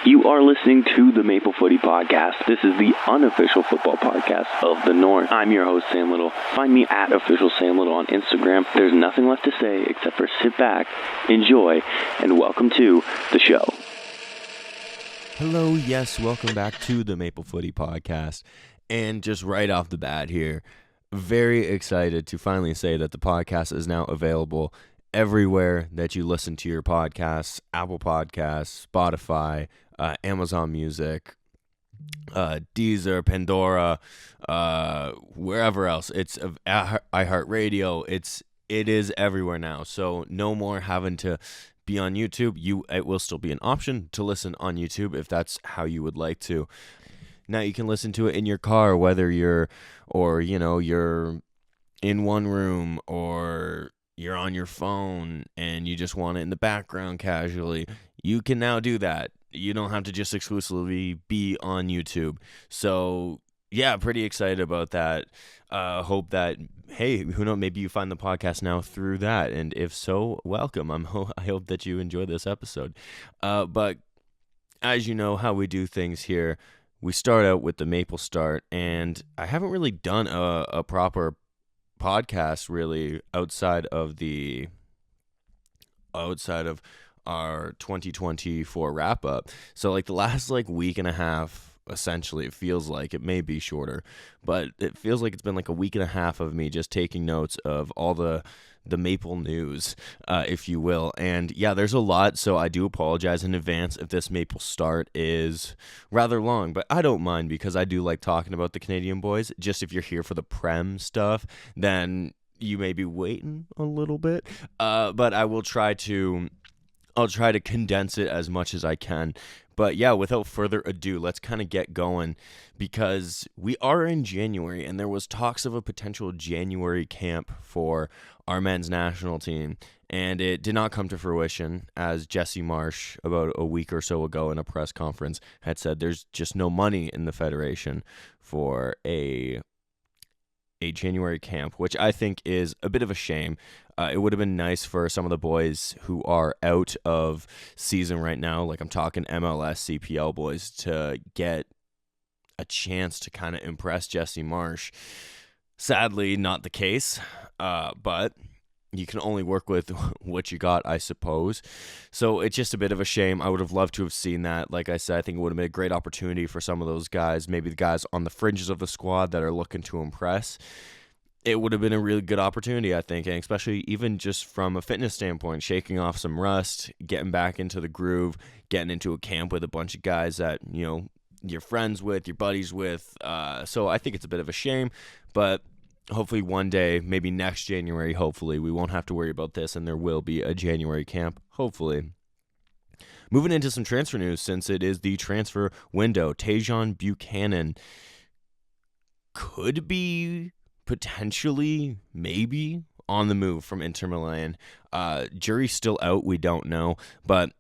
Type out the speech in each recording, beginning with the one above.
You are listening to the Maple Footy Podcast. This is the unofficial football podcast of the North. I'm your host, Sam Little. Find me at official Sam Little on Instagram. There's nothing left to say except for sit back, enjoy, and welcome to the show. Hello, yes, welcome back to the Maple Footy Podcast. And just right off the bat here, very excited to finally say that the podcast is now available everywhere that you listen to your podcasts: Apple Podcasts, Spotify, Amazon Music, Deezer, Pandora, wherever else. It's iHeartRadio. It is everywhere now. So no more having to be on YouTube. It will still be an option to listen on YouTube if that's how you would like to. Now you can listen to it in your car, whether you're in one room or you're on your phone and you just want it in the background casually. You can now do that. You don't have to just exclusively be on YouTube. So yeah, pretty excited about that. Hope that, hey, who knows, maybe you find the podcast now through that. And if so, welcome. I hope that you enjoy this episode. But as you know how we do things here, we start out with the Maple Start. And I haven't really done a proper podcast really outside of our 2024 wrap up. So like the last week and a half, essentially, it feels like, it may be shorter, but it feels like it's been like a week and a half of me just taking notes of all the Maple news, if you will. And yeah, there's a lot, so I do apologize in advance if this Maple Start is rather long, but I don't mind because I do like talking about the Canadian boys. Just if you're here for the prem stuff, then you may be waiting a little bit, but I'll try to condense it as much as I can. But yeah, without further ado, let's kind of get going, because we are in January and there was talks of a potential January camp for our men's national team, and it did not come to fruition, as Jesse Marsh about a week or so ago in a press conference had said there's just no money in the federation for a January camp, which I think is a bit of a shame. It would have been nice for some of the boys who are out of season right now, like I'm talking MLS, CPL boys, to get a chance to kind of impress Jesse Marsh. Sadly, not the case, but you can only work with what you got, I suppose. So it's just a bit of a shame. I would have loved to have seen that. Like I said, I think it would have been a great opportunity for some of those guys, maybe the guys on the fringes of the squad that are looking to impress. It would have been a really good opportunity, I think, and especially even just from a fitness standpoint, shaking off some rust, getting back into the groove, getting into a camp with a bunch of guys that, you're friends with, you're buddies with. So I think it's a bit of a shame, but hopefully one day, maybe next January, hopefully, we won't have to worry about this and there will be a January camp, hopefully. Moving into some transfer news, since it is the transfer window, Tajon Buchanan could be potentially, maybe, on the move from Inter Milan. Jury's still out, we don't know, but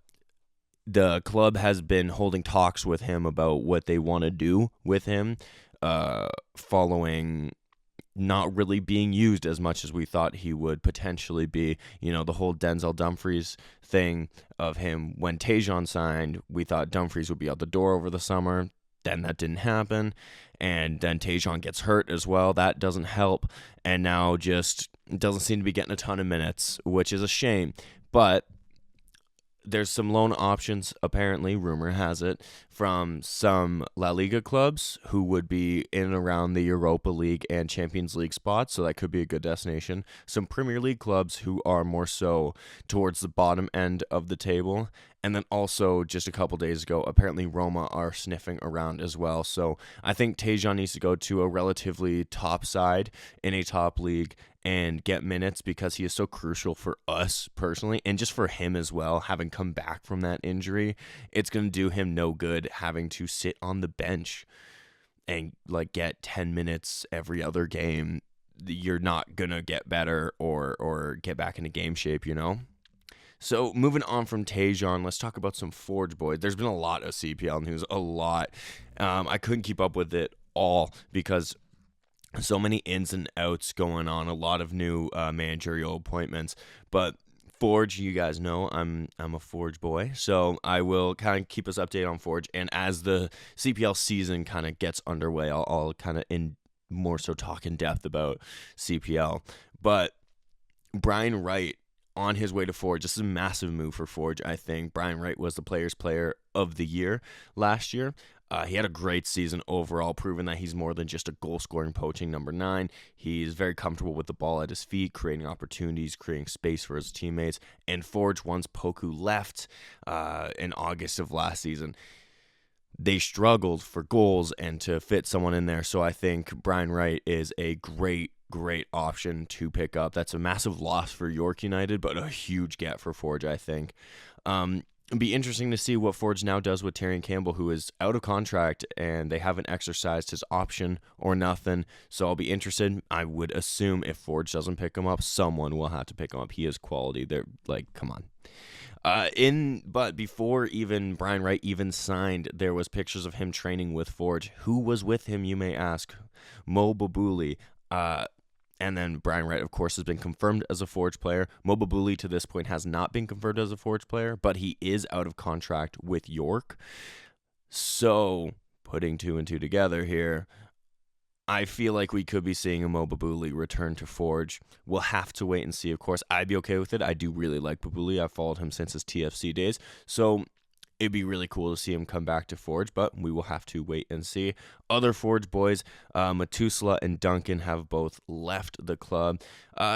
the club has been holding talks with him about what they want to do with him, following not really being used as much as we thought he would potentially be. The whole Denzel Dumfries thing of him. When Tajon signed, we thought Dumfries would be out the door over the summer. Then that didn't happen. And then Tajon gets hurt as well. That doesn't help. And now just doesn't seem to be getting a ton of minutes, which is a shame. But there's some loan options, apparently, rumor has it, from some La Liga clubs who would be in and around the Europa League and Champions League spots, so that could be a good destination. Some Premier League clubs who are more so towards the bottom end of the table. And then also, just a couple days ago, apparently Roma are sniffing around as well. So I think Tajon needs to go to a relatively top side in a top league and get minutes, because he is so crucial for us personally, and just for him as well, having come back from that injury. It's going to do him no good having to sit on the bench and get 10 minutes every other game. You're not going to get better or get back into game shape, So moving on from Tajon, let's talk about some Forge boys. There's been a lot of CPL news, a lot. I couldn't keep up with it all because so many ins and outs going on, a lot of new managerial appointments. But Forge, you guys know I'm a Forge boy, so I will kind of keep us updated on Forge. And as the CPL season kind of gets underway, I'll kind of more so talk in depth about CPL. But Brian Wright on his way to Forge. This is a massive move for Forge, I think. Brian Wright was the Players' Player of the Year last year. He had a great season overall, proving that he's more than just a goal-scoring poaching number 9. He's very comfortable with the ball at his feet, creating opportunities, creating space for his teammates. And Forge, once Poku left in August of last season, they struggled for goals and to fit someone in there. So I think Brian Wright is a great option to pick up. That's a massive loss for York United, but a huge get for Forge, I think. It'd be interesting to see what Forge now does with Tyrion Campbell, who is out of contract, and they haven't exercised his option or nothing. So I'll be interested. I would assume if Forge doesn't pick him up, someone will have to pick him up. He is quality. They're like, come on. But before even Brian Wright even signed, there was pictures of him training with Forge. Who was with him, you may ask? Mo Babuli. And then Brian Wright, of course, has been confirmed as a Forge player. Mo Babuli to this point has not been confirmed as a Forge player, but he is out of contract with York. So, putting 2 and 2 together here, I feel like we could be seeing a Mo Babuli return to Forge. We'll have to wait and see, of course. I'd be okay with it. I do really like Babuli. I've followed him since his TFC days. So it'd be really cool to see him come back to Forge, but we will have to wait and see. Other Forge boys, Matusla and Duncan have both left the club.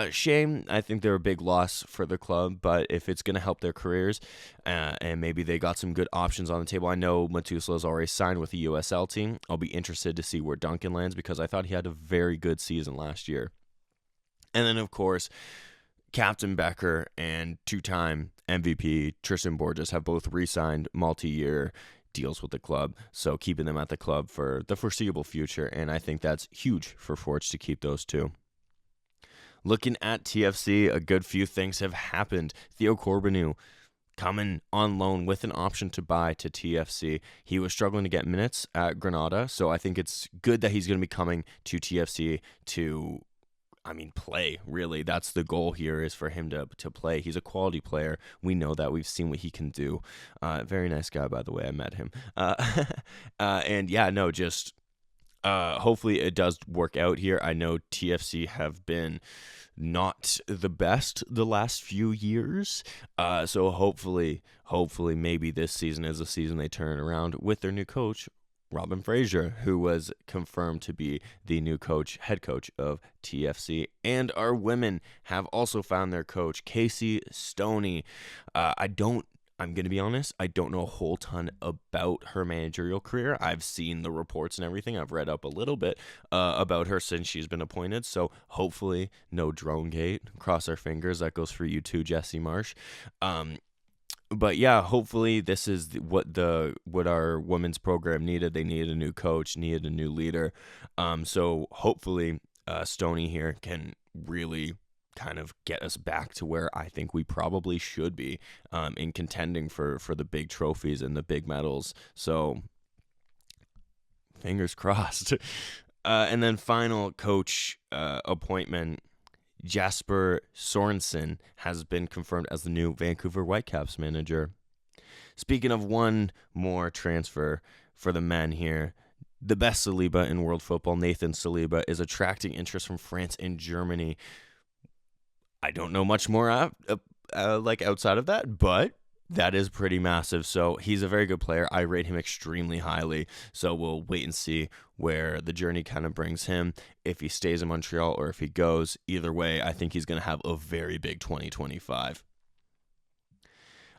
Shame, I think they're a big loss for the club, but if it's going to help their careers, and maybe they got some good options on the table. I know Matusla's already signed with the USL team. I'll be interested to see where Duncan lands because I thought he had a very good season last year. And then, of course, Captain Becker and two-time MVP Tristan Borges have both re-signed multi-year deals with the club, so keeping them at the club for the foreseeable future, and I think that's huge for Forge to keep those two. Looking at TFC, a good few things have happened. Theo Corbinu coming on loan with an option to buy to TFC. He was struggling to get minutes at Granada, so I think it's good that he's going to be coming to TFC to play, really. That's the goal here, is for him to play. He's a quality player. We know that. We've seen what he can do. Very nice guy, by the way. I met him. Hopefully it does work out here. I know TFC have been not the best the last few years. So hopefully maybe this season is the season they turn around with their new coach, Robin Fraser, who was confirmed to be the new head coach of TFC. And our women have also found their coach, Casey Stoney. I'm going to be honest, I don't know a whole ton about her managerial career. I've seen the reports and everything. I've read up a little bit about her since she's been appointed. So hopefully no drone gate. Cross our fingers. That goes for you too, Jesse Marsh. But yeah, hopefully this is what our women's program needed. They needed a new coach, needed a new leader. So hopefully Stoney here can really kind of get us back to where I think we probably should be in contending for the big trophies and the big medals. So fingers crossed. And then final coach appointment, Jasper Sorensen has been confirmed as the new Vancouver Whitecaps manager. Speaking of one more transfer for the men here, the best Saliba in world football, Nathan Saliba, is attracting interest from France and Germany. I don't know much more outside of that, but that is pretty massive. So he's a very good player. I rate him extremely highly. So we'll wait and see where the journey kind of brings him. If he stays in Montreal or if he goes, either way, I think he's going to have a very big 2025.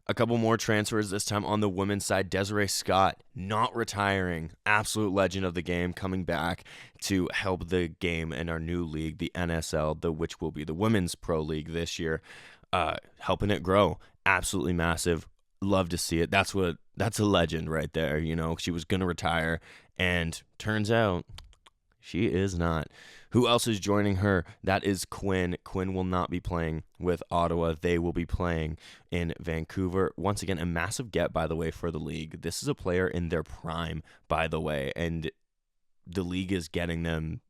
A couple more transfers, this time on the women's side. Desiree Scott, not retiring, absolute legend of the game, coming back to help the game in our new league, the NSL, which will be the Women's Pro League this year, helping it grow. Absolutely massive. Love to see it. That's a legend right there. You know, she was going to retire, and turns out she is not. Who else is joining her? That is Quinn. Quinn will not be playing with Ottawa. They will be playing in Vancouver. Once again, a massive get, by the way, for the league. This is a player in their prime, by the way, and the league is getting them,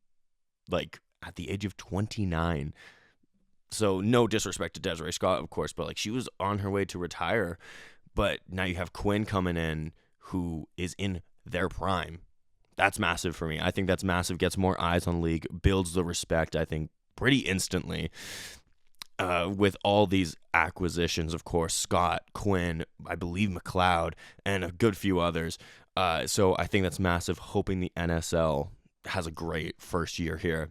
like, at the age of 29. So no disrespect to Desiree Scott, of course, but like she was on her way to retire. But now you have Quinn coming in, who is in their prime. That's massive for me. I think that's massive. Gets more eyes on the league, builds the respect, I think, pretty instantly. With all these acquisitions, of course, Scott, Quinn, I believe McLeod, and a good few others. So I think that's massive, hoping the NSL has a great first year here.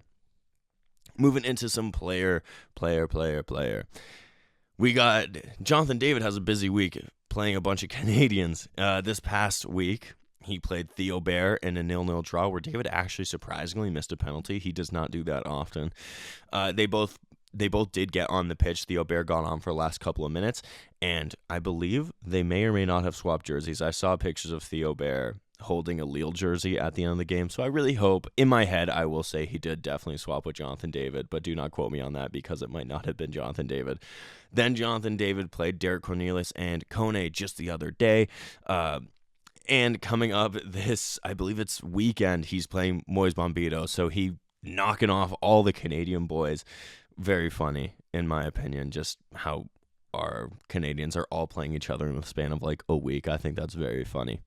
Moving into some player. We got Jonathan David has a busy week playing a bunch of Canadians. This past week, he played Theo Bair in a 0-0 draw where David actually surprisingly missed a penalty. He does not do that often. They both did get on the pitch. Theo Bair got on for the last couple of minutes, and I believe they may or may not have swapped jerseys. I saw pictures of Theo Bair holding a Lille jersey at the end of the game, so I really hope, in my head, I will say he did definitely swap with Jonathan David, but do not quote me on that because it might not have been Jonathan David. Then Jonathan David played Derek Cornelius and Kone just the other day. And coming up this, I believe it's weekend, he's playing Moise Bombito, so he knocking off all the Canadian boys. Very funny, in my opinion, just how our Canadians are all playing each other in the span of like a week. I think that's very funny.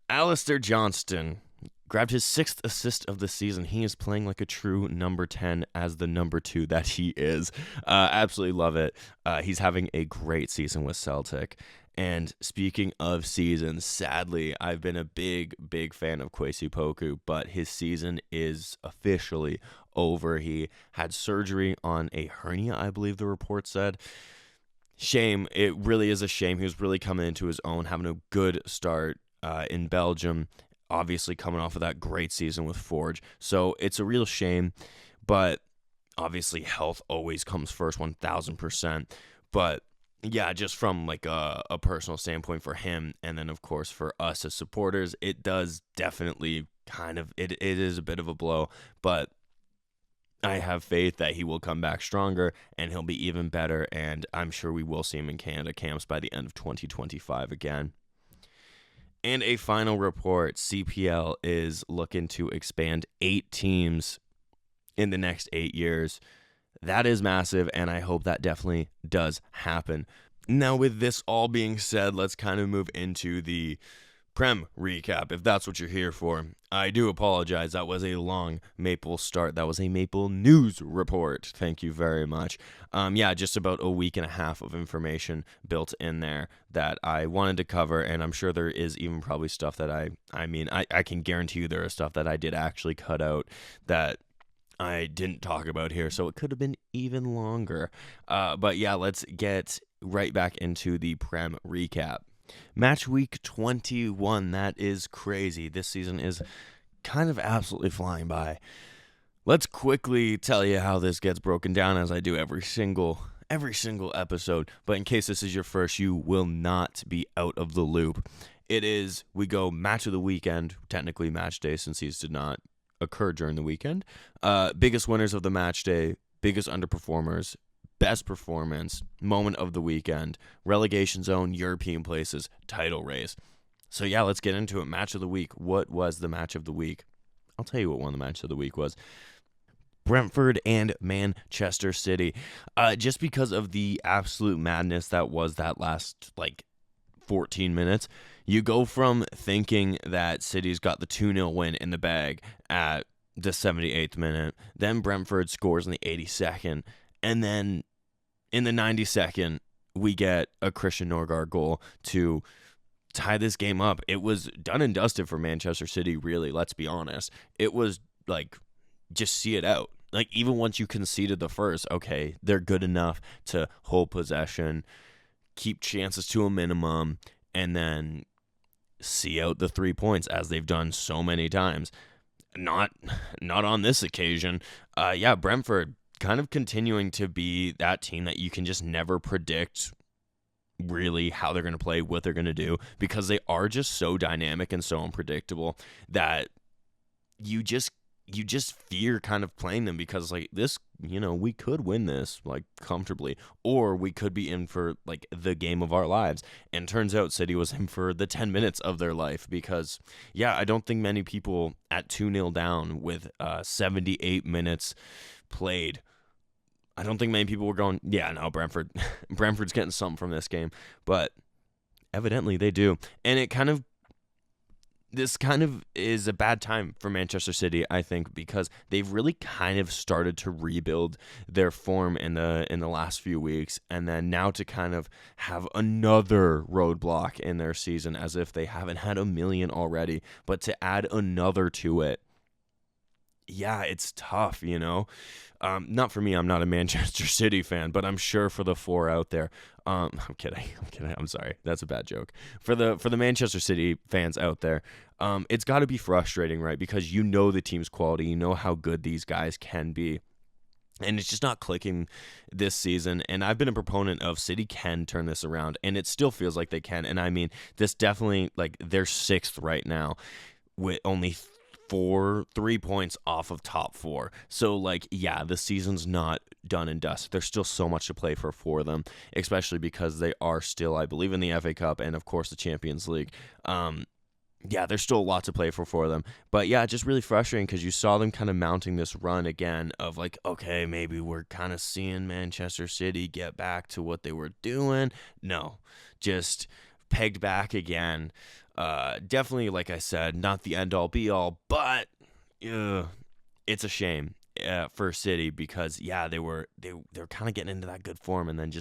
Alistair Johnston grabbed his 6th assist of the season. He is playing like a true number 10 as the number 2 that he is. Absolutely love it. He's having a great season with Celtic. And speaking of seasons, sadly, I've been a big fan of Kwesi Poku, but his season is officially over. He had surgery on a hernia, I believe the report said. Shame. It really is a shame. He was really coming into his own, having a good start in Belgium, obviously coming off of that great season with Forge. So it's a real shame, but obviously health always comes first, 1,000%. But yeah, just from like a personal standpoint for him, and then of course for us as supporters, it does definitely it is a bit of a blow, but I have faith that he will come back stronger and he'll be even better, and I'm sure we will see him in Canada camps by the end of 2025 again. And a final report, CPL is looking to expand 8 teams in the next 8 years. That is massive, and I hope that definitely does happen. Now, with this all being said, let's kind of move into the Prem recap, if that's what you're here for. I do apologize. That was a long Maple start. That was a Maple news report. Thank you very much. Just about a week and a half of information built in there that I wanted to cover, and I'm sure there is even probably stuff that I can guarantee you there is stuff that I did actually cut out that I didn't talk about here, so it could have been even longer. But yeah, let's get right back into the Prem recap. Match week 21, that is crazy. This season is kind of absolutely flying by. Let's quickly tell you how this gets broken down, as I do every single episode. But in case this is your first, you will not be out of the loop. We go match of the weekend, technically match day since these did not occur during the weekend. Biggest winners of the match day, biggest underperformers, best performance, moment of the weekend, relegation zone, European places, title race. So yeah, let's get into it. Match of the week. What was the match of the week? I'll tell you what one of the match of the week was. Brentford and Manchester City. Just because of the absolute madness that was that last 14 minutes, you go from thinking that City's got the 2-0 win in the bag at the 78th minute, then Brentford scores in the 82nd, and then in the 92nd, we get a Christian Norgard goal to tie this game up. It was done and dusted for Manchester City, really, let's be honest. It was just see it out. Even once you conceded the first, okay, they're good enough to hold possession, keep chances to a minimum, and then see out the 3 points as they've done so many times. Not on this occasion. Brentford kind of continuing to be that team that you can just never predict really how they're going to play, what they're going to do, because they are just so dynamic and so unpredictable that you just fear kind of playing them, because this, we could win this comfortably, or we could be in for the game of our lives. And turns out City was in for the 10 minutes of their life, because I don't think many people at 2-0 down with 78 minutes played I don't think many people were going, yeah, no, Brentford's getting something from this game. But evidently they do. And this kind of is a bad time for Manchester City, I think, because they've really kind of started to rebuild their form in the last few weeks, and then now to kind of have another roadblock in their season, as if they haven't had a million already, but to add another to it, yeah, it's tough, Not for me. I'm not a Manchester City fan, but I'm sure for the four out there. I'm kidding. I'm sorry. That's a bad joke. For the Manchester City fans out there, it's got to be frustrating, right? Because you know the team's quality, you know how good these guys can be. And it's just not clicking this season. And I've been a proponent of City can turn this around, and it still feels like they can. And I mean, this definitely, like, they're sixth right now with only 3 points off of top four. So, like, yeah, the season's not done and dusted. There's still so much to play for them, especially because they are still, I believe, in the FA Cup and, of course, the Champions League. Yeah, there's still a lot to play for them. But, yeah, just really frustrating because you saw them kind of mounting this run again of, like, okay, maybe we're kind of seeing Manchester City get back to what they were doing. No, just pegged back again. Definitely, like I said, not the end all be all, but it's a shame for City because they're kind of getting into that good form, and then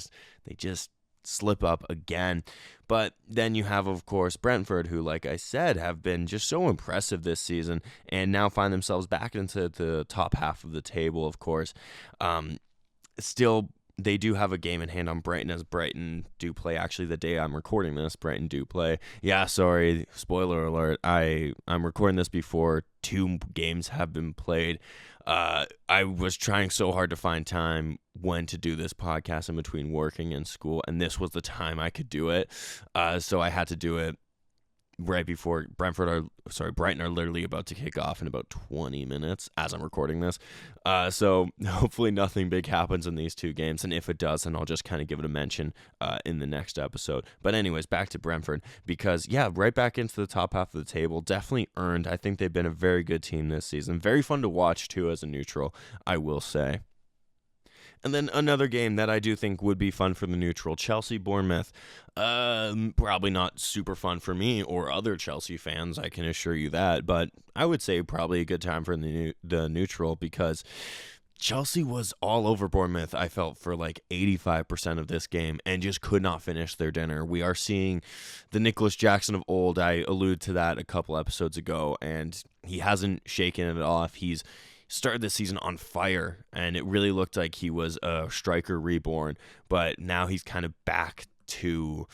they just slip up again. But then you have, of course, Brentford, who, like I said, have been just so impressive this season, and now find themselves back into the top half of the table. Of course, still. They do have a game in hand on Brighton, as Brighton do play. Actually, the day I'm recording this, Brighton do play. Yeah, sorry, spoiler alert. I'm recording this before 2 games have been played. I was trying so hard to find time when to do this podcast in between working and school, and this was the time I could do it. So I had to do it right before Brighton are literally about to kick off in about 20 minutes as I'm recording this. So hopefully nothing big happens in these 2 games. And if it does, then I'll just kind of give it a mention in the next episode. But anyways, back to Brentford because, right back into the top half of the table. Definitely earned. I think they've been a very good team this season. Very fun to watch, too, as a neutral, I will say. And then another game that I do think would be fun for the neutral, Chelsea-Bournemouth. Probably not super fun for me or other Chelsea fans, I can assure you that. But I would say probably a good time for the neutral because Chelsea was all over Bournemouth, I felt, for like 85% of this game and just could not finish their dinner. We are seeing the Nicholas Jackson of old. I alluded to that a couple episodes ago, and he hasn't shaken it off. He's started the season on fire, and it really looked like he was a striker reborn, but now he's kind of back to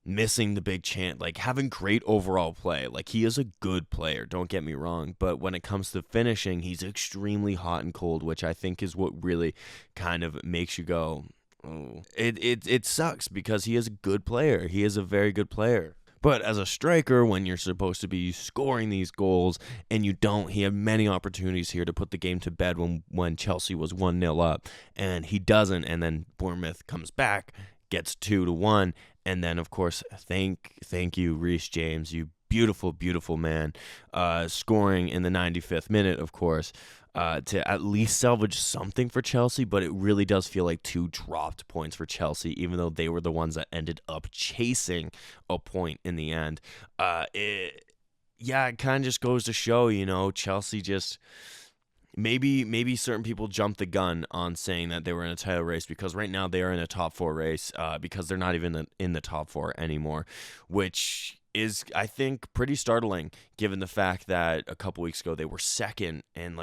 missing the big chance, like having great overall play. Like, he is a good player, don't get me wrong, but when it comes to finishing, he's extremely hot and cold, which I think is what really kind of makes you go, oh. It sucks because he is a good player. He is a very good player. But as a striker, when you're supposed to be scoring these goals and you don't, he had many opportunities here to put the game to bed when Chelsea was 1-0 up, and he doesn't, and then Bournemouth comes back, gets 2-1, and then, of course, thank you, Reece James, you beautiful, beautiful man, scoring in the 95th minute, of course, to at least salvage something for Chelsea, but it really does feel like 2 dropped points for Chelsea, even though they were the ones that ended up chasing a point in the end. It kind of just goes to show, Chelsea just maybe certain people jumped the gun on saying that they were in a title race because right now they are in a top 4 race because they're not even in the top 4 anymore, which is, I think, pretty startling given the fact that a couple weeks ago they were second and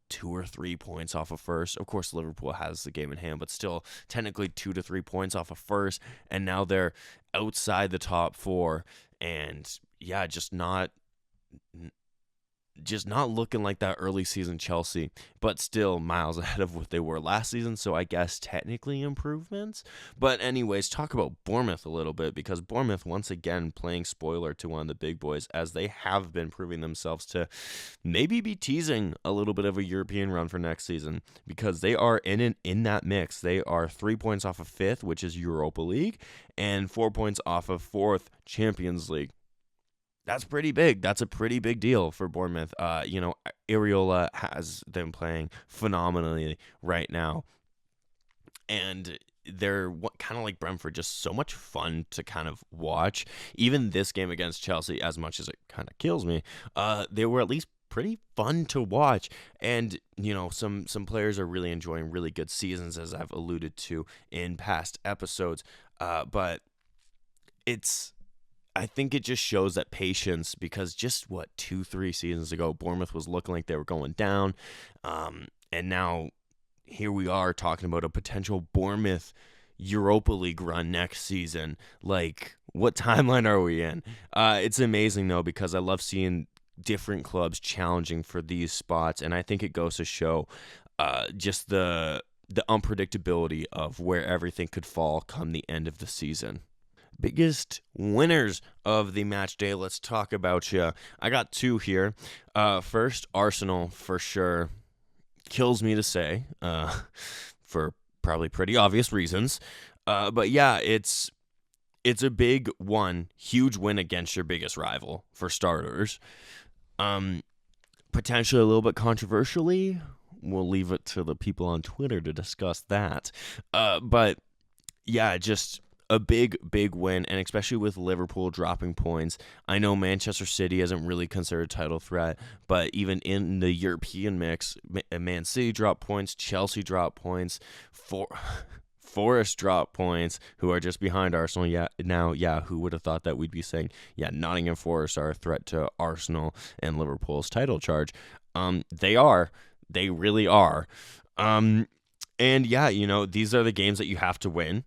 2 or 3 points off of first. Of course, Liverpool has the game in hand, but still technically 2 to 3 points off of first, and now they're outside the top 4, and just not looking like that early season Chelsea, but still miles ahead of what they were last season, so I guess technically improvements. But anyways, talk about Bournemouth a little bit, because Bournemouth once again playing spoiler to one of the big boys, as they have been proving themselves to maybe be teasing a little bit of a European run for next season, because they are in that mix. They are 3 points off of 5th, which is Europa League, and 4 points off of 4th, Champions League. That's pretty big. That's a pretty big deal for Bournemouth. Areola has them playing phenomenally right now. and they're kind of like Brentford, just so much fun to kind of watch. Even this game against Chelsea, as much as it kind of kills me, they were at least pretty fun to watch. And some players are really enjoying really good seasons, as I've alluded to in past episodes. But I think it just shows that patience, because just 2-3 seasons ago, Bournemouth was looking like they were going down, and now here we are talking about a potential Bournemouth Europa League run next season. Like, what timeline are we in? It's amazing, though, because I love seeing different clubs challenging for these spots, and I think it goes to show just the unpredictability of where everything could fall come the end of the season. Biggest winners of the match day, let's talk about you. I got 2 here. First, Arsenal, for sure. Kills me to say, for probably pretty obvious reasons. But yeah, it's a big one, huge win against your biggest rival, for starters. Potentially a little bit controversially, we'll leave it to the people on Twitter to discuss that. But yeah, just a big win, and especially with Liverpool dropping points. I know Manchester City isn't really considered a title threat, but even in the European mix, Man City dropped points, Chelsea dropped points, Forest dropped points, who are just behind Arsenal. Who would have thought that we'd be saying, Nottingham Forest are a threat to Arsenal and Liverpool's title charge. They really are. And these are the games that you have to win.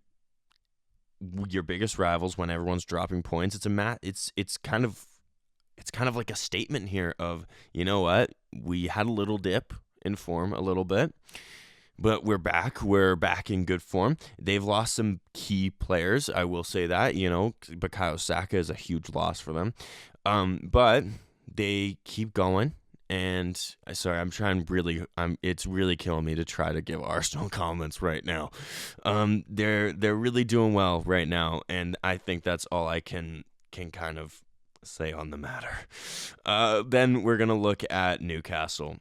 Your biggest rivals, when everyone's dropping points, it's kind of like a statement here of, you know what, we had a little dip in form a little bit, but we're back in good form. They've lost some key players, I will say that, Bukayo Saka is a huge loss for them, but they keep going. And sorry, it's really killing me to try to give Arsenal comments right now. They're really doing well right now, and I think that's all I can kind of say on the matter. Then we're gonna look at Newcastle,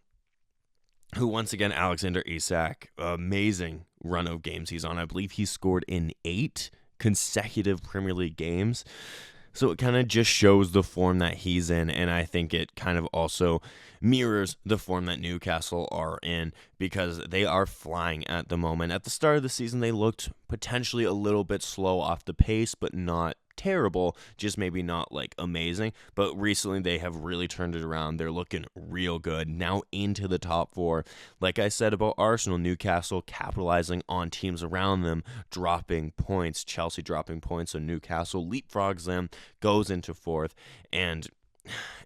who once again, Alexander Isak, amazing run of games he's on. I believe he scored in 8 consecutive Premier League games. So it kind of just shows the form that he's in, and I think it kind of also mirrors the form that Newcastle are in, because they are flying at the moment. At the start of the season, they looked potentially a little bit slow off the pace, but not terrible, just maybe not like amazing. But recently they have really turned it around. They're looking real good, now into the top 4. Like I said about Arsenal, Newcastle capitalizing on teams around them dropping points, Chelsea dropping points, so Newcastle leapfrogs them, goes into 4th, and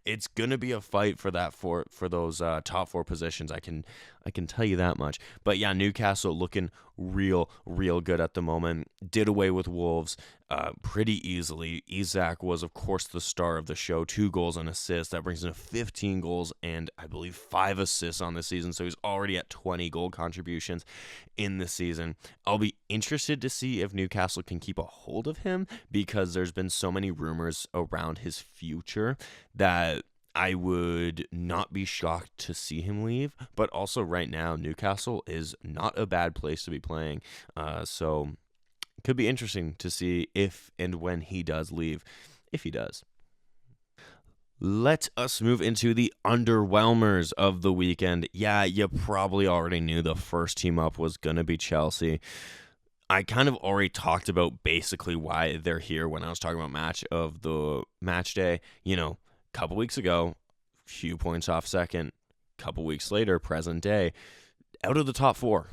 it's gonna be a fight for those top 4 positions. I can tell you that much. But yeah, Newcastle looking real good at the moment. Did away with Wolves pretty easily. Isak was, of course, the star of the show. 2 goals and assists. That brings him to 15 goals and I believe 5 assists on the season. So he's already at 20 goal contributions in the season. I'll be interested to see if Newcastle can keep a hold of him, because there's been so many rumors around his future that I would not be shocked to see him leave. But also right now, Newcastle is not a bad place to be playing. So it could be interesting to see if and when he does leave, if he does. Let us move into the underwhelmers of the weekend. Yeah, you probably already knew the first team up was going to be Chelsea. I kind of already talked about basically why they're here when I was talking about match day. Couple weeks ago, few points off second. Couple weeks later, present day, out of the top 4.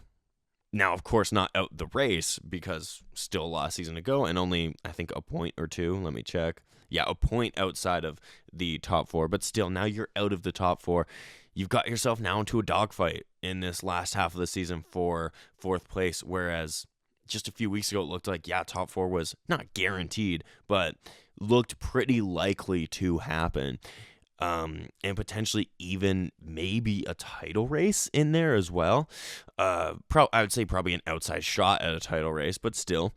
Now, of course, not out the race, because still a lot of season to go, and only, I think, a point or 2. Let me check. Yeah, a point outside of the top 4, but still, now you're out of the top 4. You've got yourself now into a dogfight in this last half of the season for 4th place, whereas just a few weeks ago, it looked like, top 4 was not guaranteed, but looked pretty likely to happen. And potentially even maybe a title race in there as well. I would say probably an outside shot at a title race, but still.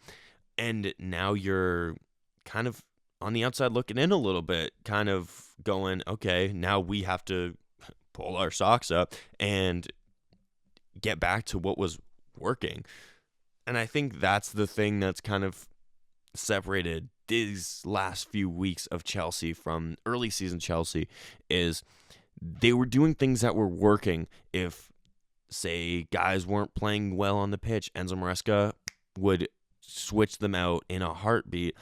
And now you're kind of on the outside looking in a little bit, kind of going, okay, now we have to pull our socks up and get back to what was working. And I think that's the thing that's kind of separated these last few weeks of Chelsea from early season Chelsea is they were doing things that were working. If, say, guys weren't playing well on the pitch, Enzo Maresca would switch them out in a heartbeat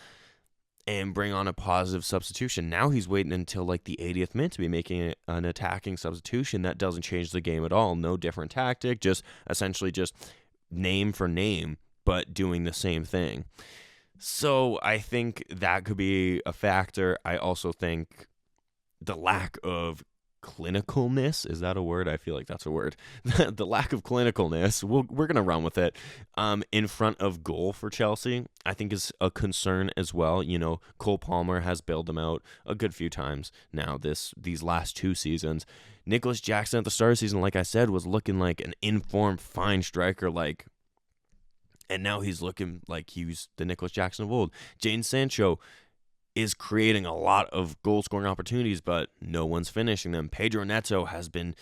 and bring on a positive substitution. Now he's waiting until like the 80th minute to be making an attacking substitution that doesn't change the game at all. No different tactic, just essentially just name for name, but doing the same thing. So I think that could be a factor. I also think the lack of clinicalness, is that a word? I feel like that's a word. The lack of clinicalness, we're going to run with it, in front of goal for Chelsea, I think is a concern as well. You know, Cole Palmer has bailed them out a good few times now these last 2 seasons. Nicholas Jackson at the start of the season, like I said, was looking like an informed, fine striker, and now he's looking like he was the Nicholas Jackson of old. Jadon Sancho is creating a lot of goal-scoring opportunities, but no one's finishing them. Pedro Neto has been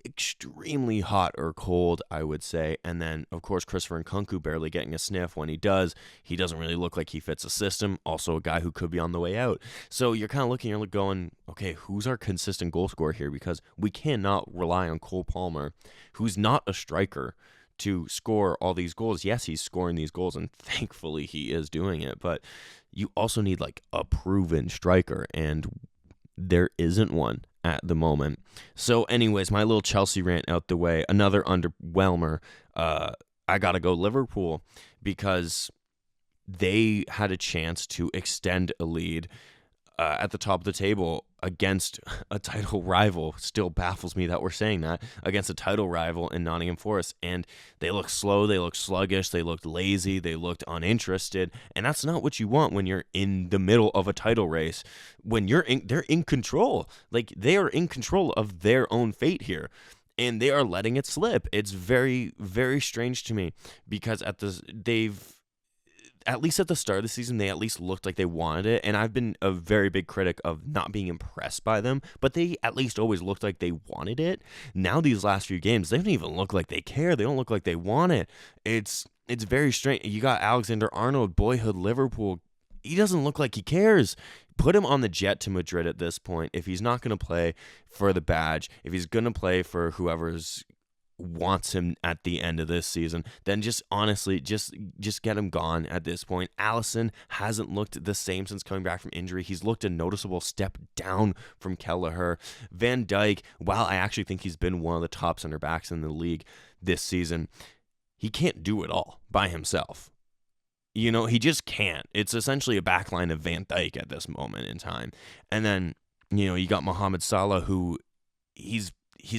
extremely hot or cold, I would say. And then, of course, Christopher Nkunku barely getting a sniff. When he does, he doesn't really look like he fits a system. Also a guy who could be on the way out. So you're kind of looking, you're going, okay, who's our consistent goal scorer here? Because we cannot rely on Cole Palmer, who's not a striker, to score all these goals. Yes, he's scoring these goals, and thankfully he is doing it, but you also need like a proven striker, and there isn't one at the moment. So anyways, my little Chelsea rant out the way. Another underwhelmer. I gotta go Liverpool, because they had a chance to extend a lead at the top of the table against a title rival. Still baffles me that we're saying that, against a title rival in Nottingham Forest. And they looked slow, they looked sluggish, they looked lazy, they looked uninterested. And that's not what you want when you're in the middle of a title race. When they're in control. Like, they are in control of their own fate here, and they are letting it slip. It's very, very strange to me, because at least at the start of the season, they at least looked like they wanted it. And I've been a very big critic of not being impressed by them, but they at least always looked like they wanted it. Now, these last few games, they don't even look like they care. They don't look like they want it. It's very strange. You got Alexander-Arnold, boyhood Liverpool. He doesn't look like he cares. Put him on the jet to Madrid at this point. If he's not going to play for the badge, if he's going to play for whoever's wants him at the end of this season, then just honestly just get him gone at this point. Alisson hasn't looked the same since coming back from injury. He's looked a noticeable step down from Kelleher. Van Dijk, while I actually think he's been one of the top center backs in the league this season, he can't do it all by himself. You know, he just can't. It's essentially a backline of Van Dijk at this moment in time. And then, you know, you got Mohamed Salah, who he's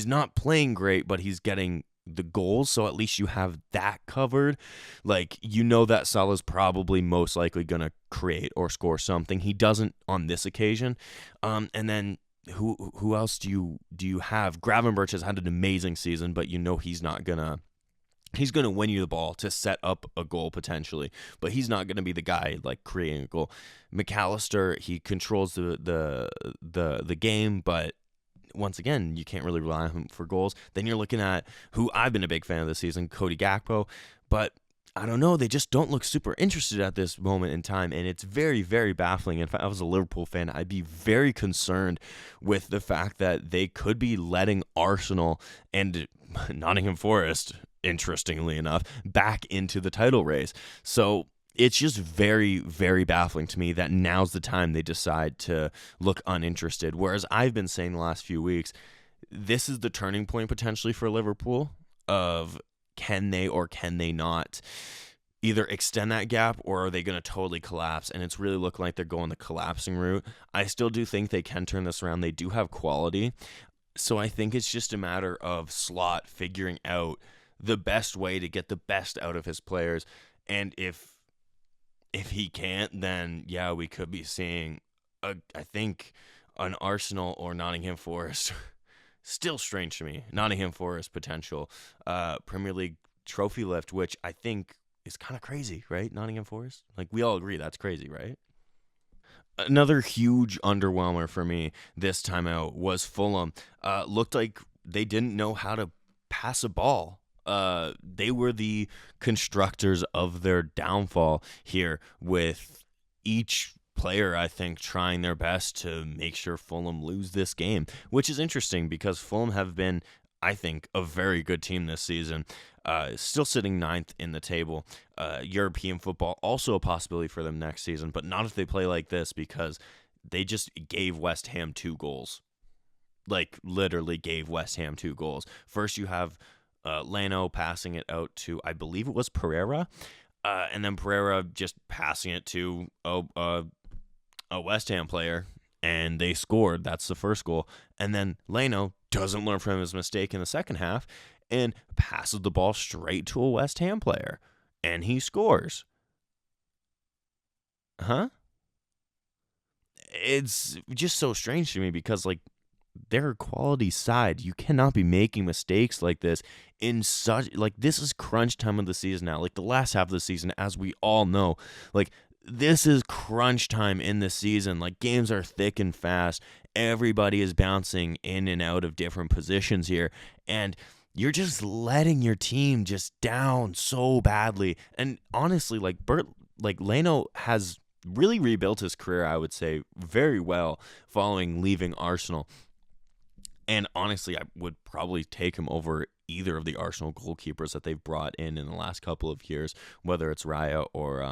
not playing great, but he's getting the goals, so at least you have that covered. Like, you know that Salah's probably most likely going to create or score something. He doesn't on this occasion. And then who else do you have? Gravenberch has had an amazing season, but you know he's going to win you the ball to set up a goal potentially, but he's not going to be the guy like creating a goal. McAllister, he controls the game, but once again, you can't really rely on him for goals. Then you're looking at who I've been a big fan of this season, Cody Gakpo. But I don't know, they just don't look super interested at this moment in time, and it's very, very baffling. If I was a Liverpool fan, I'd be very concerned with the fact that they could be letting Arsenal and Nottingham Forest, interestingly enough, back into the title race. So it's just very, very baffling to me that now's the time they decide to look uninterested. Whereas I've been saying the last few weeks, this is the turning point potentially for Liverpool of can they or can they not either extend that gap, or are they going to totally collapse? And it's really looking like they're going the collapsing route. I still do think they can turn this around. They do have quality. So I think it's just a matter of Slot figuring out the best way to get the best out of his players. And if he can't, then yeah, we could be seeing, I think, an Arsenal or Nottingham Forest. Still strange to me. Nottingham Forest potential Premier League trophy lift, which I think is kind of crazy, right? Nottingham Forest? Like, we all agree that's crazy, right? Another huge underwhelmer for me this time out was Fulham. Looked like they didn't know how to pass a ball. they were the constructors of their downfall here, with each player, I think, trying their best to make sure Fulham lose this game, which is interesting because Fulham have been, I think, a very good team this season. Still sitting ninth in the table. European football also a possibility for them next season, but not if they play like this, because they just gave West Ham 2 goals. Like, literally gave West Ham 2 goals. First, you have Leno passing it out to, I believe it was Pereira, and then Pereira just passing it to a West Ham player, and they scored. That's the first goal. And then Leno doesn't learn from his mistake in the second half and passes the ball straight to a West Ham player, and he scores. It's just so strange to me because, like, they're a quality side. You cannot be making mistakes like this in such, like, this is crunch time of the season now. Like, the last half of the season, as we all know, like, this is crunch time in the season. Like, games are thick and fast. Everybody is bouncing in and out of different positions here, and you're just letting your team just down so badly. And honestly, like, Leno has really rebuilt his career, I would say, very well following leaving Arsenal. And honestly, I would probably take him over either of the Arsenal goalkeepers that they've brought in the last couple of years, whether it's Raya or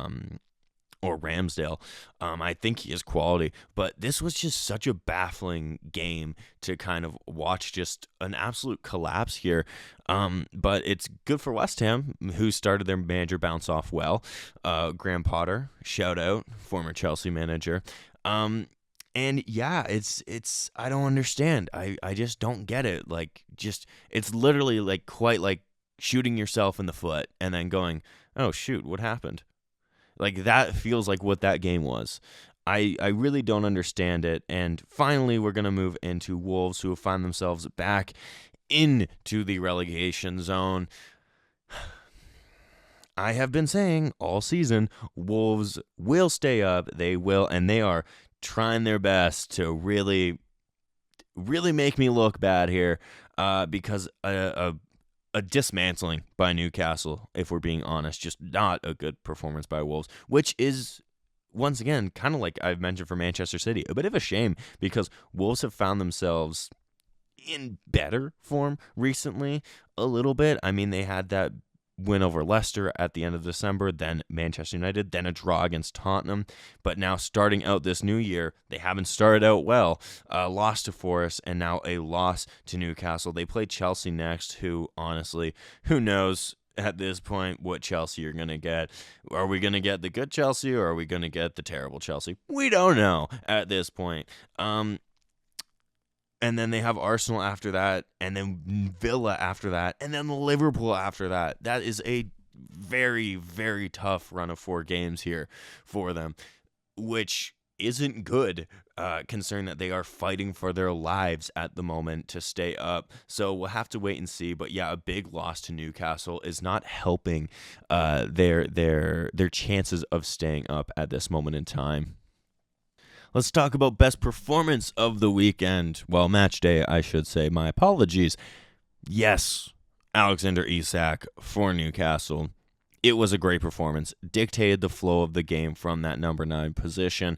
Ramsdale. I think he is quality, but this was just such a baffling game to kind of watch, just an absolute collapse here. But it's good for West Ham, who started their manager bounce off well. Graham Potter, shout out, former Chelsea manager. And yeah, it's I don't understand. I just don't get it. Like, just, it's literally like quite like shooting yourself in the foot and then going, oh shoot, what happened? Like, that feels like what that game was. I really don't understand it. And finally, we're going to move into Wolves, who find themselves back into the relegation zone. I have been saying all season, Wolves will stay up. They will, and they are trying their best to really, really make me look bad here, because a dismantling by Newcastle, if we're being honest, just not a good performance by Wolves, which is, once again, kind of like I've mentioned for Manchester City, a bit of a shame, because Wolves have found themselves in better form recently a little bit. I mean, they had that win over Leicester at the end of December, then Manchester United, then a draw against Tottenham. But now, starting out this new year, they haven't started out well. Lost to Forest, and now a loss to Newcastle. They play Chelsea next, who, honestly, who knows at this point what Chelsea you're going to get. Are we going to get the good Chelsea, or are we going to get the terrible Chelsea? We don't know at this point. And then they have Arsenal after that, and then Villa after that, and then Liverpool after that. That is a very, very tough run of 4 games here for them, which isn't good, considering that they are fighting for their lives at the moment to stay up. So we'll have to wait and see. But yeah, a big loss to Newcastle is not helping their chances of staying up at this moment in time. Let's talk about best performance of the weekend. Well, match day, I should say. My apologies. Yes, Alexander Isak for Newcastle. It was a great performance. Dictated the flow of the game from that number 9 position.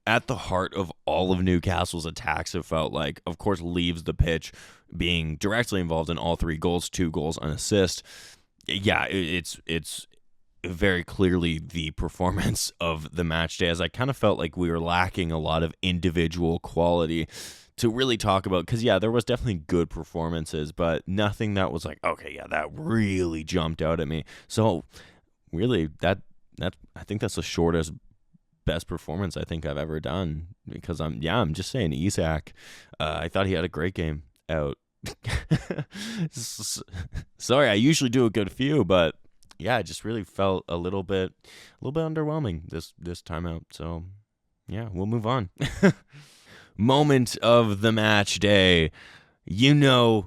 At the heart of all of Newcastle's attacks, it felt like. Of course, leaves the pitch, being directly involved in all 3 goals, 2 goals, an assist. Yeah, it's very clearly the performance of the match day, as I kind of felt like we were lacking a lot of individual quality to really talk about, because yeah, there was definitely good performances, but nothing that was like, okay, yeah, that really jumped out at me. So really, that I think that's the shortest best performance I think I've ever done, because I'm just saying, Isak, I thought he had a great game out. Sorry, I usually do a good few, but yeah, it just really felt a little bit underwhelming this time out. So yeah, we'll move on. Moment of the match day. You know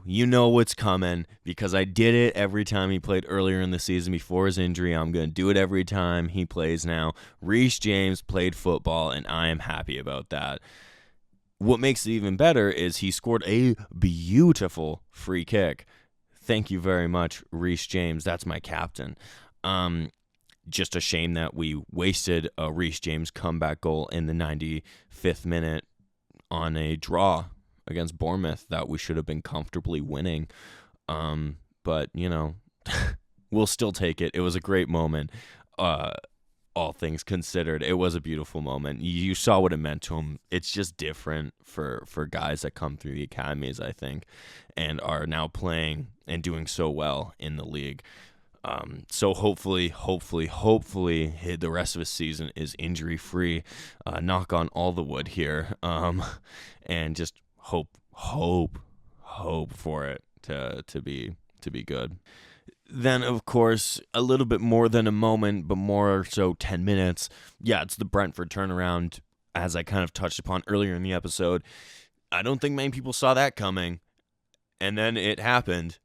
what's coming, because I did it every time he played earlier in the season before his injury. I'm going to do it every time he plays now. Reece James played football, and I am happy about that. What makes it even better is he scored a beautiful free kick. thank you very much, Reece James. That's my captain. Just a shame that we wasted a Reece James comeback goal in the 95th minute on a draw against Bournemouth that we should have been comfortably winning. But, we'll still take it. It was a great moment. All things considered, it was a beautiful moment. You saw what it meant to him. It's just different for guys that come through the academies, I think, and are now playing and doing so well in the league. So hopefully, the rest of his season is injury-free. Knock on all the wood here, and just hope for it to be good. Then, of course, a little bit more than a moment, but more so 10 minutes. Yeah, it's the Brentford turnaround, as I kind of touched upon earlier in the episode. I don't think many people saw that coming, and then it happened,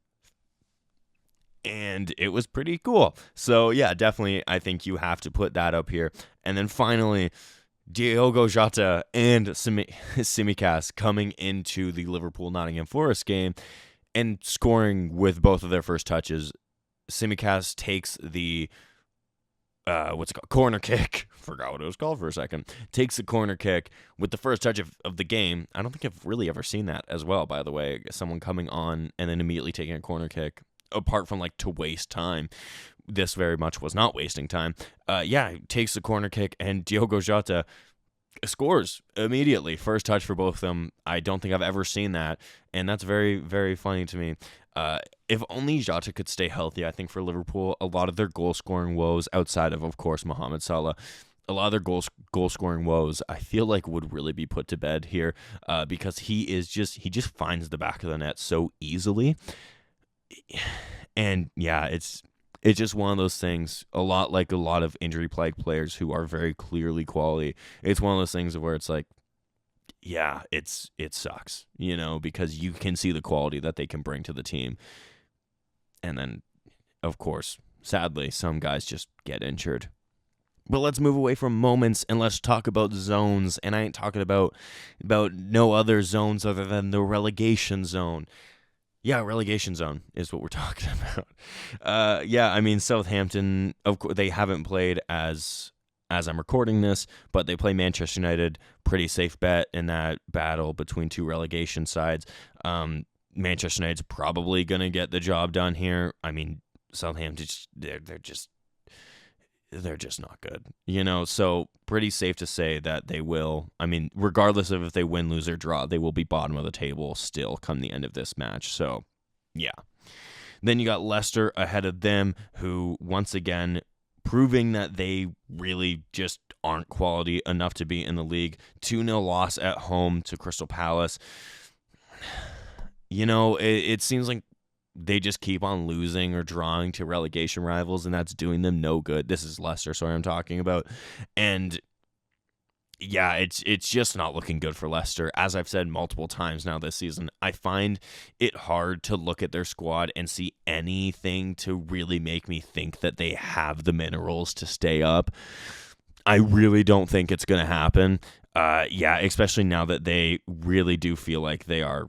and it was pretty cool. So, yeah, definitely, I think you have to put that up here. And then finally, Diogo Jota and Tsimikas coming into the Liverpool-Nottingham Forest game and scoring with both of their first touches. Tsimikas takes the corner kick. Forgot what it was called for a second. Takes the corner kick with the first touch of the game. I don't think I've really ever seen that as well, by the way. Someone coming on and then immediately taking a corner kick, apart from to waste time. This very much was not wasting time. Takes the corner kick, and Diogo Jota scores immediately. First touch for both of them. I don't think I've ever seen that, and that's very, very funny to me. If only Jota could stay healthy, I think for Liverpool, a lot of their goal-scoring woes, outside of course, Mohamed Salah, a lot of their goal-scoring woes, I feel like would really be put to bed here, because he just finds the back of the net so easily. And yeah, it's just one of those things, a lot like a lot of injury-plagued players who are very clearly quality. It's one of those things where it's like, yeah, it sucks, because you can see the quality that they can bring to the team. And then, of course, sadly, some guys just get injured. But let's move away from moments and let's talk about zones. And I ain't talking about no other zones other than the relegation zone. Yeah, relegation zone is what we're talking about. Southampton, of course, they haven't played as I'm recording this, but they play Manchester United. Pretty safe bet in that battle between two relegation sides. Manchester United's probably going to get the job done here. I mean, Southampton, they're just not good, so pretty safe to say that they will. I mean, regardless of if they win, lose, or draw, they will be bottom of the table still come the end of this match. So, yeah. Then you got Leicester ahead of them, who, once again, proving that they really just aren't quality enough to be in the league. 2-0 loss at home to Crystal Palace. It seems like they just keep on losing or drawing to relegation rivals, and that's doing them no good. This is Leicester, sorry, I'm talking about. And yeah, it's just not looking good for Leicester. As I've said multiple times now this season, I find it hard to look at their squad and see anything to really make me think that they have the minerals to stay up. I really don't think it's going to happen. Especially now that they really do feel like they are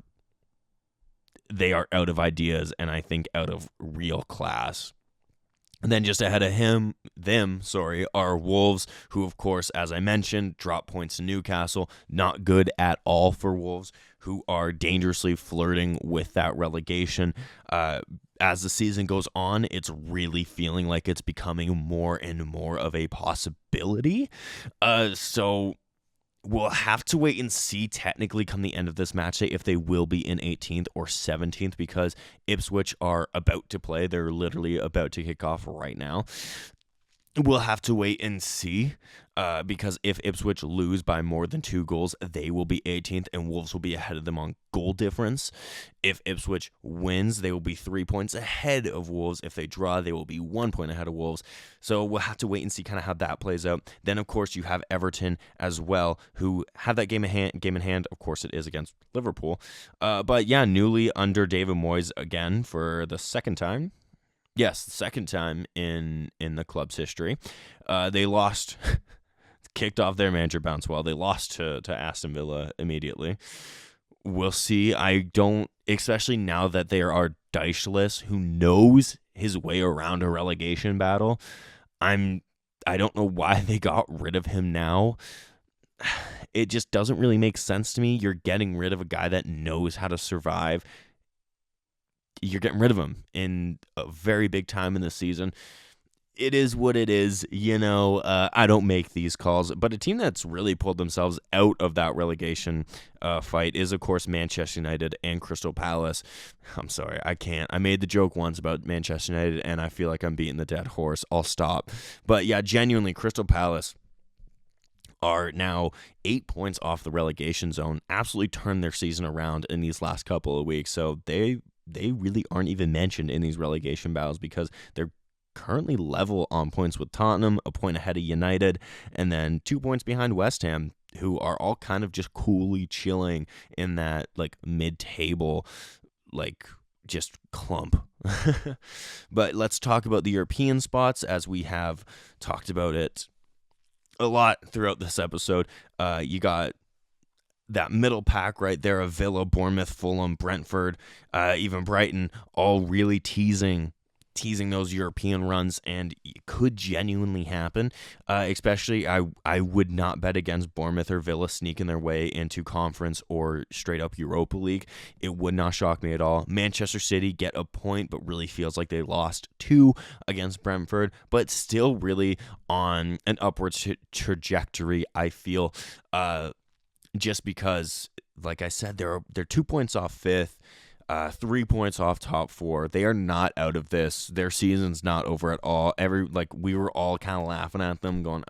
out of ideas, and I think out of real class. And then just ahead of them are Wolves, who, of course, as I mentioned, drop points to Newcastle. Not good at all for Wolves, who are dangerously flirting with that relegation. As the season goes on, it's really feeling like it's becoming more and more of a possibility. So we'll have to wait and see technically come the end of this match day if they will be in 18th or 17th, because Ipswich are about to play. They're literally about to kick off right now. We'll have to wait and see, because if Ipswich lose by more than 2 goals, they will be 18th and Wolves will be ahead of them on goal difference. If Ipswich wins, they will be 3 points ahead of Wolves. If they draw, they will be 1 point ahead of Wolves. So we'll have to wait and see kind of how that plays out. Then, of course, you have Everton as well, who have that game in hand. Of course, it is against Liverpool. But yeah, newly under David Moyes again for the second time. Yes, the second time in the club's history. They lost, kicked off their manager bounce well. They lost to Aston Villa immediately. We'll see. I don't, especially now that they are Dychelis, who knows his way around a relegation battle. I don't know why they got rid of him now. It just doesn't really make sense to me. You're getting rid of a guy that knows how to survive. You're getting rid of him in a very big time in the season. It is what it is, I don't make these calls. But a team that's really pulled themselves out of that relegation fight is, of course, Manchester United and Crystal Palace. I'm sorry, I can't. I made the joke once about Manchester United, and I feel like I'm beating the dead horse. I'll stop. But yeah, genuinely, Crystal Palace are now 8 points off the relegation zone, absolutely turned their season around in these last couple of weeks. So they really aren't even mentioned in these relegation battles because they're currently level on points with Tottenham, a point ahead of United, and then 2 points behind West Ham, who are all kind of just coolly chilling in that like mid-table, like just clump. But let's talk about the European spots, as we have talked about it a lot throughout this episode. You got that middle pack right there of Villa, Bournemouth, Fulham, Brentford, even Brighton, all really teasing those European runs, and it could genuinely happen. Especially, I would not bet against Bournemouth or Villa sneaking their way into conference or straight up Europa League. It would not shock me at all. Manchester City get a point, but really feels like they lost 2 against Brentford, but still really on an upward trajectory, I feel, just because, like I said, they're 2 points off 5th. 3 points off top 4. They are not out of this. Their season's not over at all. We were all kind of laughing at them, going,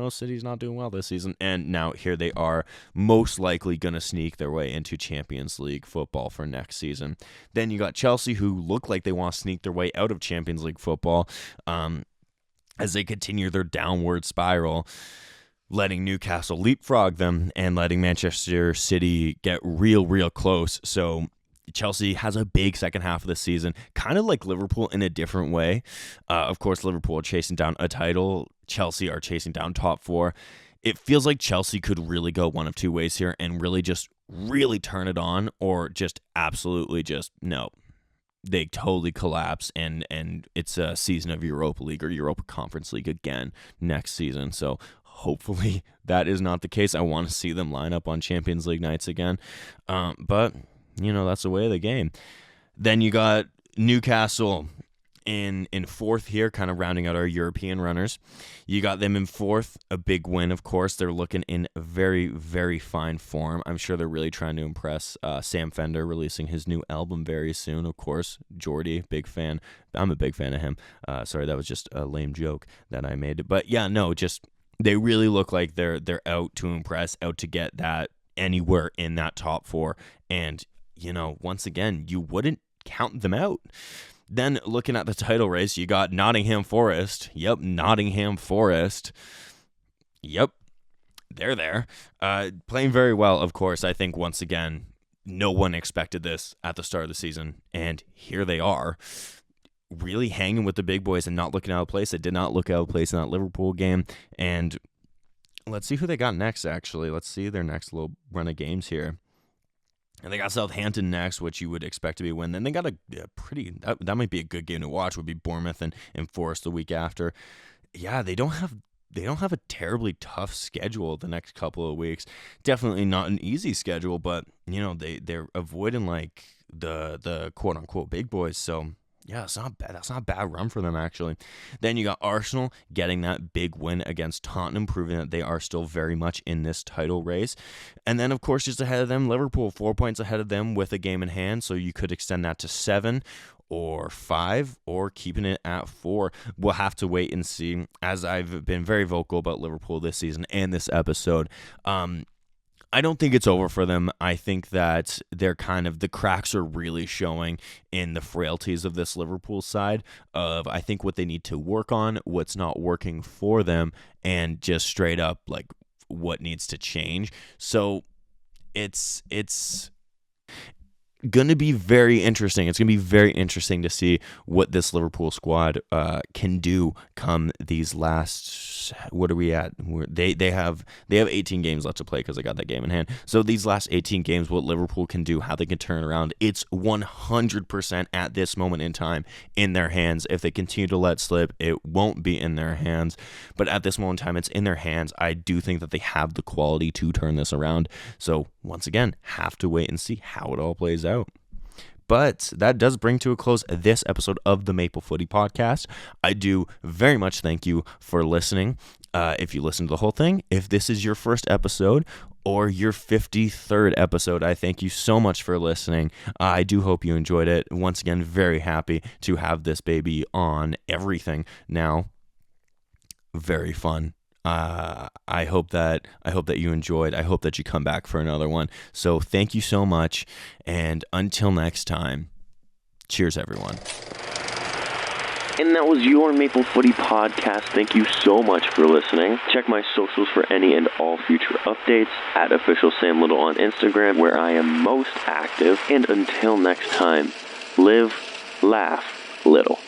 City's not doing well this season. And now here they are, most likely going to sneak their way into Champions League football for next season. Then you got Chelsea, who look like they want to sneak their way out of Champions League football as they continue their downward spiral, letting Newcastle leapfrog them and letting Manchester City get real close. So Chelsea has a big second half of the season, kind of like Liverpool in a different way. Of course, Liverpool are chasing down a title. Chelsea are chasing down top 4. It feels like Chelsea could really go one of 2 ways here and really turn it on, or just absolutely just no. They totally collapse, and it's a season of Europa League or Europa Conference League again next season. So hopefully that is not the case. I want to see them line up on Champions League nights again. But that's the way of the game. Then you got Newcastle in 4th here, kind of rounding out our European runners. You got them in 4th, a big win, of course. They're looking in very, very fine form. I'm sure they're really trying to impress. Sam Fender releasing his new album very soon, of course. Jordy, big fan. I'm a big fan of him. Sorry, that was just a lame joke that I made. But yeah, no, just they really look like they're out to impress, out to get that anywhere in that top 4. And once again, you wouldn't count them out. Then looking at the title race, you got Nottingham Forest. Yep, Nottingham Forest. Yep, they're there. Playing very well, of course. I think, once again, no one expected this at the start of the season, and here they are, really hanging with the big boys and not looking out of place. They did not look out of place in that Liverpool game, and let's see who they got next, actually. Let's see their next little run of games here. And they got Southampton next, which you would expect to be a win. Then they got a pretty, that might be a good game to watch, would be Bournemouth and Forest the week after. Yeah, they don't have a terribly tough schedule the next couple of weeks. Definitely not an easy schedule, but they're avoiding like the quote unquote big boys. So yeah, it's not bad. That's not a bad run for them, actually. Then you got Arsenal getting that big win against Tottenham, proving that they are still very much in this title race. And then, of course, just ahead of them, Liverpool, 4 points ahead of them with a game in hand. So you could extend that to 7 or 5 or keeping it at 4. We'll have to wait and see. As I've been very vocal about Liverpool this season and this episode, I don't think it's over for them. I think that the cracks are really showing in the frailties of this Liverpool side of, I think, what they need to work on, what's not working for them, and just straight up like what needs to change. So it's going to be very interesting. It's going to be very interesting to see what this Liverpool squad can do come these last, what are we at? They have 18 games left to play because I got that game in hand. So these last 18 games, what Liverpool can do, how they can turn around, it's 100% at this moment in time in their hands. If they continue to let slip, it won't be in their hands. But at this moment in time, it's in their hands. I do think that they have the quality to turn this around. So once again, have to wait and see how it all plays out. But that does bring to a close this episode of the Maple Footy Podcast. I do very much thank you for listening. If you listened to the whole thing, if this is your first episode or your 53rd episode, I thank you so much for listening. I do hope you enjoyed it. Once again, very happy to have this baby on everything now. Very fun. I hope that you enjoyed. I hope that you come back for another one. So thank you so much. And until next time, cheers, everyone. And that was your Maple Footy Podcast. Thank you so much for listening. Check my socials for any and all future updates at Official Sam Little on Instagram, where I am most active. And until next time, live, laugh, little.